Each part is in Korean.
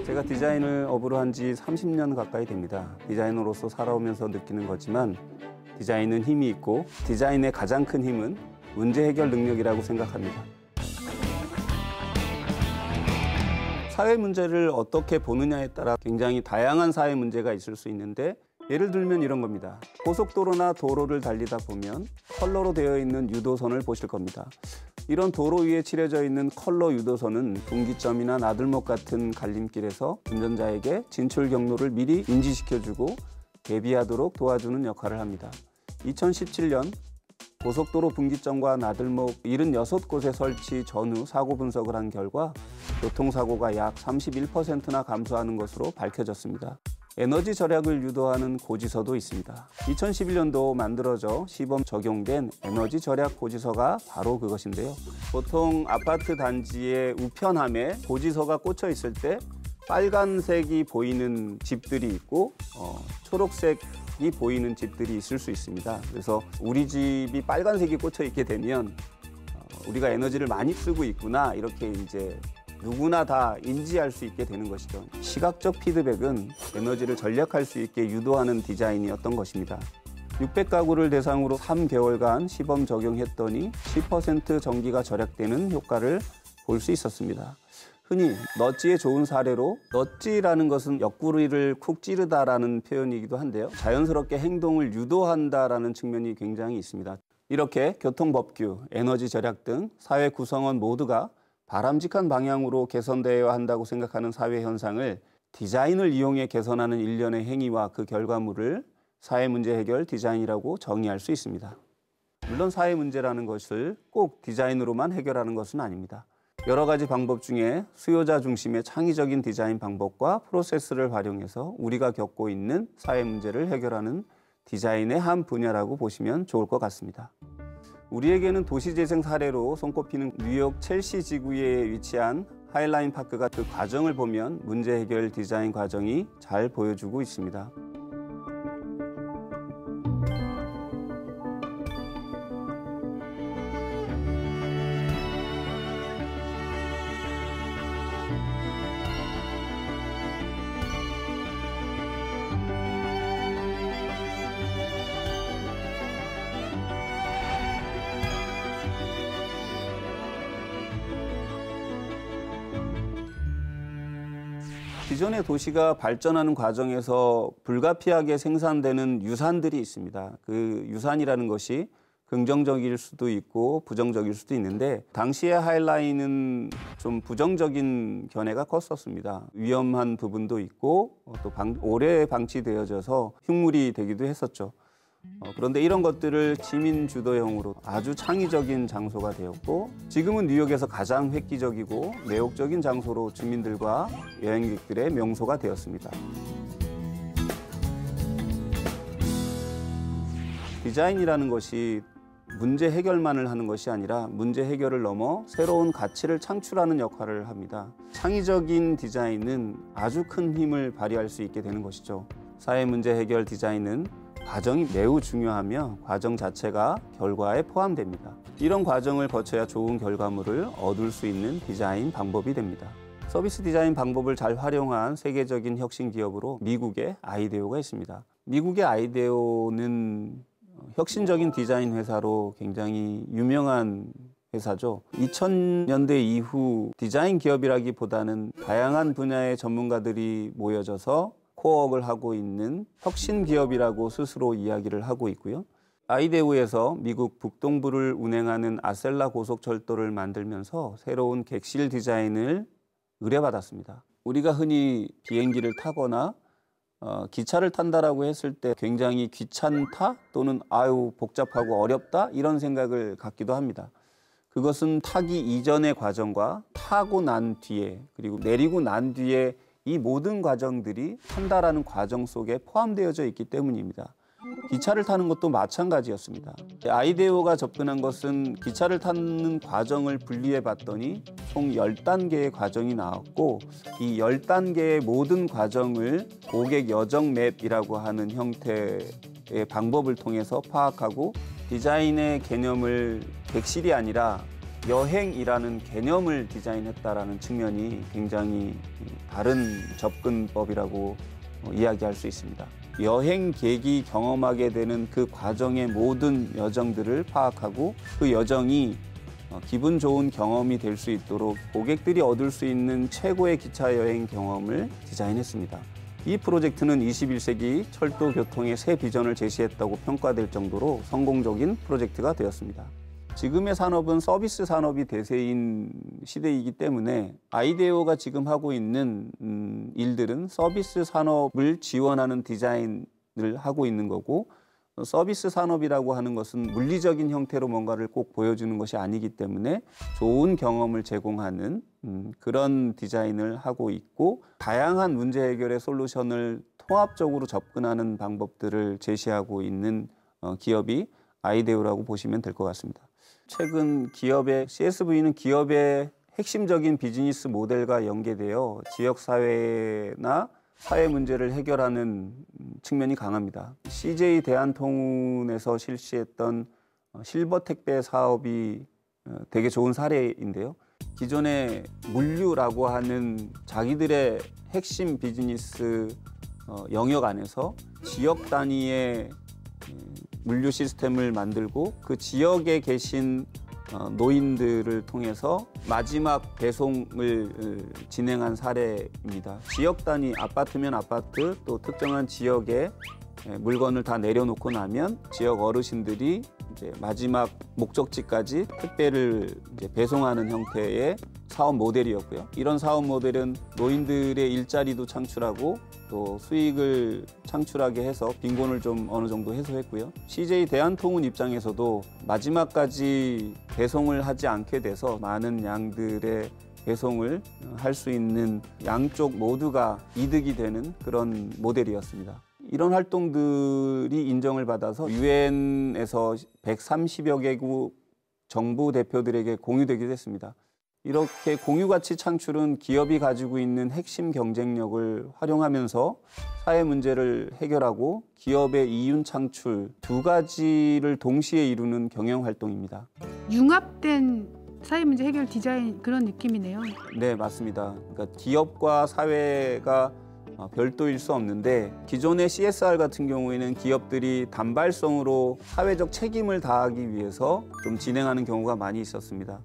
제가 디자인을 업으로 한 지 30년 가까이 됩니다. 디자이너로서 살아오면서 느끼는 거지만 디자인은 힘이 있고 디자인의 가장 큰 힘은 문제 해결 능력이라고 생각합니다. 사회 문제를 어떻게 보느냐에 따라 굉장히 다양한 사회 문제가 있을 수 있는데 예를 들면 이런 겁니다. 고속도로나 도로를 달리다 보면 컬러로 되어 있는 유도선을 보실 겁니다. 이런 도로 위에 칠해져 있는 컬러 유도선은 분기점이나 나들목 같은 갈림길에서 운전자에게 진출 경로를 미리 인지시켜주고 대비하도록 도와주는 역할을 합니다. 2017년 고속도로 분기점과 나들목 76곳에 설치 전후 사고 분석을 한 결과 교통사고가 약 31%나 감소하는 것으로 밝혀졌습니다. 에너지 절약을 유도하는 고지서도 있습니다. 2011년도 만들어져 시범 적용된 에너지 절약 고지서가 바로 그것인데요. 보통 아파트 단지의 우편함에 고지서가 꽂혀 있을 때 빨간색이 보이는 집들이 있고 초록색이 보이는 집들이 있을 수 있습니다. 그래서 우리 집이 빨간색이 꽂혀 있게 되면 우리가 에너지를 많이 쓰고 있구나 이렇게 이제 누구나 다 인지할 수 있게 되는 것이죠. 시각적 피드백은 에너지를 절약할 수 있게 유도하는 디자인이었던 것입니다. 600가구를 대상으로 3개월간 시범 적용했더니 10% 전기가 절약되는 효과를 볼 수 있었습니다. 흔히 넛지의 좋은 사례로 넛지라는 것은 옆구리를 쿡 찌르다라는 표현이기도 한데요. 자연스럽게 행동을 유도한다라는 측면이 굉장히 있습니다. 이렇게 교통법규, 에너지 절약 등 사회 구성원 모두가 바람직한 방향으로 개선되어야 한다고 생각하는 사회 현상을 디자인을 이용해 개선하는 일련의 행위와 그 결과물을 사회 문제 해결 디자인이라고 정의할 수 있습니다. 물론 사회 문제라는 것을 꼭 디자인으로만 해결하는 것은 아닙니다. 여러 가지 방법 중에 수요자 중심의 창의적인 디자인 방법과 프로세스를 활용해서 우리가 겪고 있는 사회 문제를 해결하는 디자인의 한 분야라고 보시면 좋을 것 같습니다. 우리에게는 도시재생 사례로 손꼽히는 뉴욕 첼시 지구에 위치한 하일라인 파크가 그 과정을 보면 문제 해결 디자인 과정이 잘 보여주고 있습니다. 기존의 도시가 발전하는 과정에서 불가피하게 생산되는 유산들이 있습니다. 그 유산이라는 것이 긍정적일 수도 있고 부정적일 수도 있는데 당시의 하일라인은 좀 부정적인 견해가 컸었습니다. 위험한 부분도 있고 또 오래 방치되어져서 흉물이 되기도 했었죠. 그런데 이런 것들을 시민 주도형으로 아주 창의적인 장소가 되었고 지금은 뉴욕에서 가장 획기적이고 매혹적인 장소로 주민들과 여행객들의 명소가 되었습니다. 디자인이라는 것이 문제 해결만을 하는 것이 아니라 문제 해결을 넘어 새로운 가치를 창출하는 역할을 합니다. 창의적인 디자인은 아주 큰 힘을 발휘할 수 있게 되는 것이죠. 사회 문제 해결 디자인은 과정이 매우 중요하며 과정 자체가 결과에 포함됩니다. 이런 과정을 거쳐야 좋은 결과물을 얻을 수 있는 디자인 방법이 됩니다. 서비스 디자인 방법을 잘 활용한 세계적인 혁신 기업으로 미국의 아이데오가 있습니다. 미국의 아이데오는 혁신적인 디자인 회사로 굉장히 유명한 회사죠. 2000년대 이후 디자인 기업이라기보다는 다양한 분야의 전문가들이 모여져서 코어웍을 하고 있는 혁신 기업이라고 스스로 이야기를 하고 있고요. 아이데오에서 미국 북동부를 운행하는 아셀라 고속철도를 만들면서 새로운 객실 디자인을 의뢰받았습니다. 우리가 흔히 비행기를 타거나 기차를 탄다라고 했을 때 굉장히 귀찮다 또는 아유 복잡하고 어렵다 이런 생각을 갖기도 합니다. 그것은 타기 이전의 과정과 타고 난 뒤에 그리고 내리고 난 뒤에 이 모든 과정들이 탄다라는 과정 속에 포함되어져 있기 때문입니다. 기차를 타는 것도 마찬가지였습니다. 아이데오가 접근한 것은 기차를 타는 과정을 분리해 봤더니 총 10단계의 과정이 나왔고 이 10단계의 모든 과정을 고객 여정 맵이라고 하는 형태의 방법을 통해서 파악하고 디자인의 개념을 객실이 아니라 여행이라는 개념을 디자인했다라는 측면이 굉장히 다른 접근법이라고 이야기할 수 있습니다. 여행객이 경험하게 되는 그 과정의 모든 여정들을 파악하고 그 여정이 기분 좋은 경험이 될 수 있도록 고객들이 얻을 수 있는 최고의 기차 여행 경험을 디자인했습니다. 이 프로젝트는 21세기 철도 교통의 새 비전을 제시했다고 평가될 정도로 성공적인 프로젝트가 되었습니다. 지금의 산업은 서비스 산업이 대세인 시대이기 때문에 아이데오가 지금 하고 있는 일들은 서비스 산업을 지원하는 디자인을 하고 있는 거고, 서비스 산업이라고 하는 것은 물리적인 형태로 뭔가를 꼭 보여주는 것이 아니기 때문에 좋은 경험을 제공하는 그런 디자인을 하고 있고, 다양한 문제 해결의 솔루션을 통합적으로 접근하는 방법들을 제시하고 있는 기업이 아이데오라고 보시면 될 것 같습니다. 최근 기업의 CSV는 기업의 핵심적인 비즈니스 모델과 연계되어 지역사회나 사회 문제를 해결하는 측면이 강합니다. CJ 대한통운에서 실시했던 실버 택배 사업이 되게 좋은 사례인데요. 기존의 물류라고 하는 자기들의 핵심 비즈니스 영역 안에서 지역 단위의 물류 시스템을 만들고 그 지역에 계신 노인들을 통해서 마지막 배송을 진행한 사례입니다. 지역 단위, 아파트면 아파트, 또 특정한 지역에 물건을 다 내려놓고 나면 지역 어르신들이 이제 마지막 목적지까지 택배를 이제 배송하는 형태의 사업 모델이었고요. 이런 사업 모델은 노인들의 일자리도 창출하고 또 수익을 창출하게 해서 빈곤을 좀 어느 정도 해소했고요. CJ 대한통운 입장에서도 마지막까지 배송을 하지 않게 돼서 많은 양들의 배송을 할 수 있는 양쪽 모두가 이득이 되는 그런 모델이었습니다. 이런 활동들이 인정을 받아서 유엔에서 130여 개국 정부 대표들에게 공유되기도 했습니다. 이렇게 공유가치 창출은 기업이 가지고 있는 핵심 경쟁력을 활용하면서 사회 문제를 해결하고 기업의 이윤 창출 두 가지를 동시에 이루는 경영 활동입니다. 융합된 사회 문제 해결 디자인 그런 느낌이네요. 네, 맞습니다. 그러니까 기업과 사회가 별도일 수 없는데, 기존의 CSR 같은 경우에는 기업들이 단발성으로 사회적 책임을 다하기 위해서 좀 진행하는 경우가 많이 있었습니다.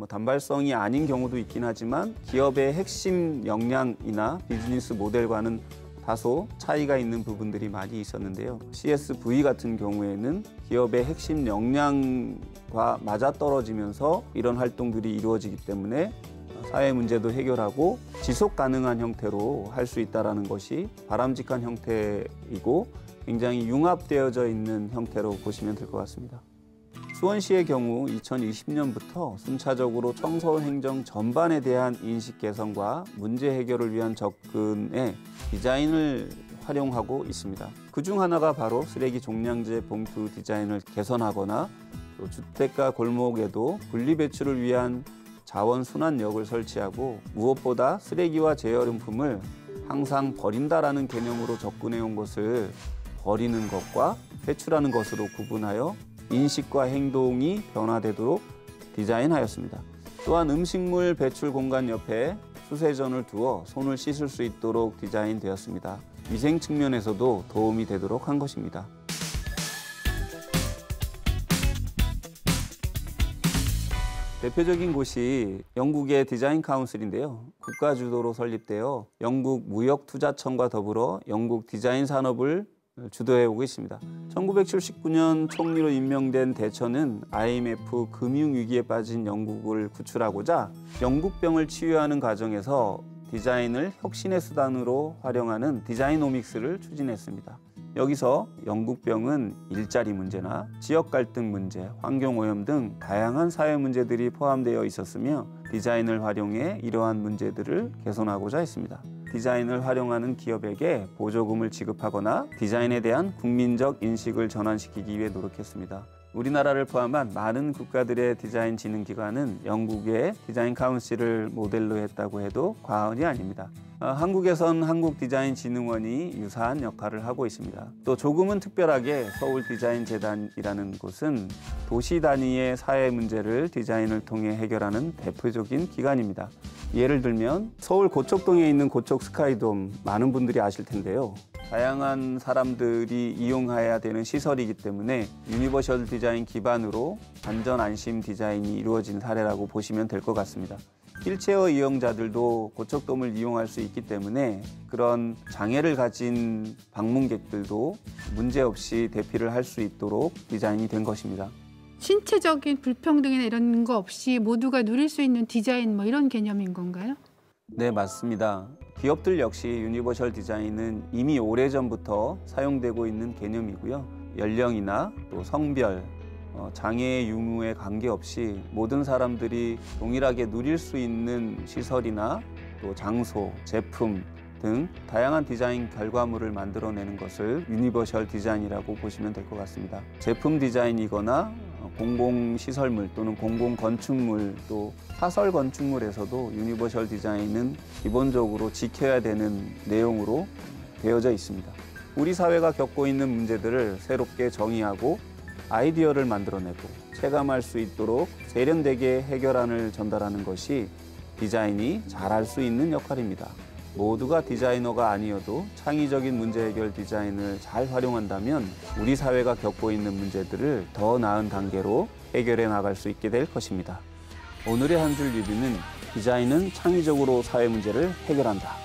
단발성이 아닌 경우도 있긴 하지만 기업의 핵심 역량이나 비즈니스 모델과는 다소 차이가 있는 부분들이 많이 있었는데요. CSV 같은 경우에는 기업의 핵심 역량과 맞아떨어지면서 이런 활동들이 이루어지기 때문에 사회 문제도 해결하고 지속 가능한 형태로 할 수 있다는 것이 바람직한 형태이고 굉장히 융합되어져 있는 형태로 보시면 될 것 같습니다. 수원시의 경우 2020년부터 순차적으로 청소행정 전반에 대한 인식 개선과 문제 해결을 위한 접근에 디자인을 활용하고 있습니다. 그중 하나가 바로 쓰레기 종량제 봉투 디자인을 개선하거나 또 주택가 골목에도 분리배출을 위한 자원순환역을 설치하고, 무엇보다 쓰레기와 재활용품을 항상 버린다라는 개념으로 접근해온 것을 버리는 것과 배출하는 것으로 구분하여 인식과 행동이 변화되도록 디자인하였습니다. 또한 음식물 배출 공간 옆에 수세전을 두어 손을 씻을 수 있도록 디자인되었습니다. 위생 측면에서도 도움이 되도록 한 것입니다. 대표적인 곳이 영국의 디자인 카운슬인데요. 국가 주도로 설립되어 영국 무역투자청과 더불어 영국 디자인 산업을 주도해오고 있습니다. 1979년 총리로 임명된 대처는 IMF 금융위기에 빠진 영국을 구출하고자 영국병을 치유하는 과정에서 디자인을 혁신의 수단으로 활용하는 디자이노믹스를 추진했습니다. 여기서 영국병은 일자리 문제나 지역 갈등 문제, 환경오염 등 다양한 사회 문제들이 포함되어 있었으며 디자인을 활용해 이러한 문제들을 개선하고자 했습니다. 디자인을 활용하는 기업에게 보조금을 지급하거나 디자인에 대한 국민적 인식을 전환시키기 위해 노력했습니다. 우리나라를 포함한 많은 국가들의 디자인 진흥 기관은 영국의 디자인 카운실을 모델로 했다고 해도 과언이 아닙니다. 한국에선 한국디자인진흥원이 유사한 역할을 하고 있습니다. 또 조금은 특별하게 서울디자인재단이라는 곳은 도시 단위의 사회 문제를 디자인을 통해 해결하는 대표적인 기관입니다. 예를 들면 서울 고척동에 있는 고척 스카이돔 많은 분들이 아실 텐데요. 다양한 사람들이 이용해야 되는 시설이기 때문에 유니버셜 디자인 기반으로 안전 안심 디자인이 이루어진 사례라고 보시면 될 것 같습니다. 휠체어 이용자들도 고척돔을 이용할 수 있기 때문에 그런 장애를 가진 방문객들도 문제없이 대피를 할 수 있도록 디자인이 된 것입니다. 신체적인 불평등이나 이런 거 없이 모두가 누릴 수 있는 디자인 뭐 이런 개념인 건가요? 네, 맞습니다. 기업들 역시 유니버셜 디자인은 이미 오래전부터 사용되고 있는 개념이고요. 연령이나 또 성별, 장애의 유무에 관계없이 모든 사람들이 동일하게 누릴 수 있는 시설이나 또 장소, 제품 등 다양한 디자인 결과물을 만들어내는 것을 유니버셜 디자인이라고 보시면 될 것 같습니다. 제품 디자인이거나 공공시설물 또는 공공건축물 또 사설 건축물에서도 유니버셜 디자인은 기본적으로 지켜야 되는 내용으로 되어져 있습니다. 우리 사회가 겪고 있는 문제들을 새롭게 정의하고 아이디어를 만들어내고 체감할 수 있도록 세련되게 해결안을 전달하는 것이 디자인이 잘할 수 있는 역할입니다. 모두가 디자이너가 아니어도 창의적인 문제 해결 디자인을 잘 활용한다면 우리 사회가 겪고 있는 문제들을 더 나은 단계로 해결해 나갈 수 있게 될 것입니다. 오늘의 한 줄 리뷰는 디자인은 창의적으로 사회 문제를 해결한다.